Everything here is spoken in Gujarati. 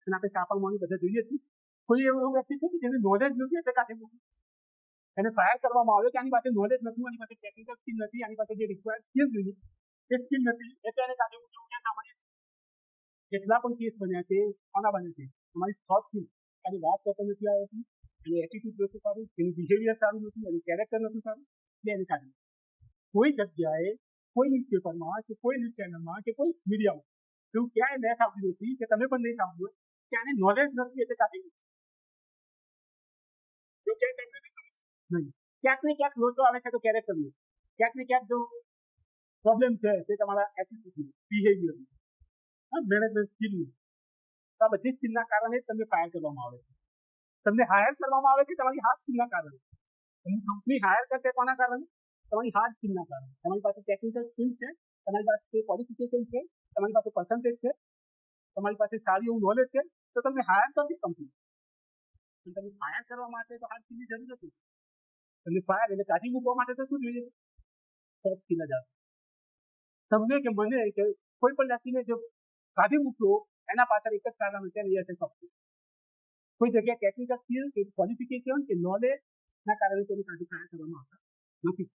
અને આપણે છાપામાં બધા જોઈએ છીએ કોઈ એવો વ્યક્તિ છે કે જેને નોલેજ નથી એટલે કાઢી મૂક્યું, એને ફાયર કરવામાં આવે કે આની પાસે નોલેજ નથી, આની પાસે ટેકનિકલ સ્કિલ નથી, આની પાસે જે રિક્વાયર્ડ સ્કિલ જોઈએ એ સ્કિલ નથી એટલે એને કાઢી મૂક્યું. સામાન્ય જેટલા પણ કેસ બન્યા છે કોના બને છે, તમારી સોફ્ટ સ્કિલ, આની વાત કરતા નથી આવતી, એની એટીટ્યુડ નથી સારું, એનું બિહેવિયર સારું નથી, એનું કેરેક્ટર નથી સારું, એટલે એને કાઢી મૂક્યું. કોઈ જગ્યાએ કોઈ ન્યૂઝપેપરમાં કે કોઈ ન્યૂઝ ચેનલમાં કે કોઈ મીડિયામાં એવું ક્યાંય મેં સાંભળ્યું નથી કે તમે પણ નહીં સાંભળ્યું કે આને નોલેજ નથી એટલે કાઢી મૂક્યું. નહીં, ક્યાંક ને ક્યાંક લોચો આવે છે તો કેરેક્ટર નો, ક્યાંક ને ક્યાંક જો પ્રોબ્લેમ છે તે તમારા એટીટ્યુડ, બિહેવિયર, મેનેજમેન્ટ સ્કિલનું, તો આ બધી સ્કિલના કારણે જ તમને ફાયર કરવામાં આવે છે. તમને હાયર કરવામાં આવે છે તમારી હાર્ડ સ્કિલના કારણે. તમને કંપની હાયર કરશે કોના કારણે? તમારી હાર્ડ સ્કિલના કારણે. તમારી પાસે ટેકનિકલ સ્કિલ છે, તમારી પાસે ક્વોલિફિકેશન છે, તમારી પાસે પર્સન્ટેજ છે, તમારી પાસે સારી એવું નોલેજ છે, તો તમને હાયર કરતી કંપની. તમે ફાયર કરવા માટે તો હાર્ડ સ્કિલની જરૂર નથી. તમને ફાયર એટલે કાઢી મૂકવા માટે તો શું જોઈએ? સોફ્ટ સ્કિલ જ આવે. તમને કે મને કે કોઈ પણ વ્યક્તિને જો કાઢી મૂક્યો એના પાછળ એક જ કારણ છે, એ હશે સોફ્ટ સ્કિલ. કોઈ જગ્યાએ ટેકનિકલ સ્કિલ કે ક્વોલિફિકેશન કે નોલેજ ના કારણે તેની કાઢી ફાયર કરવામાં આવતા નથી.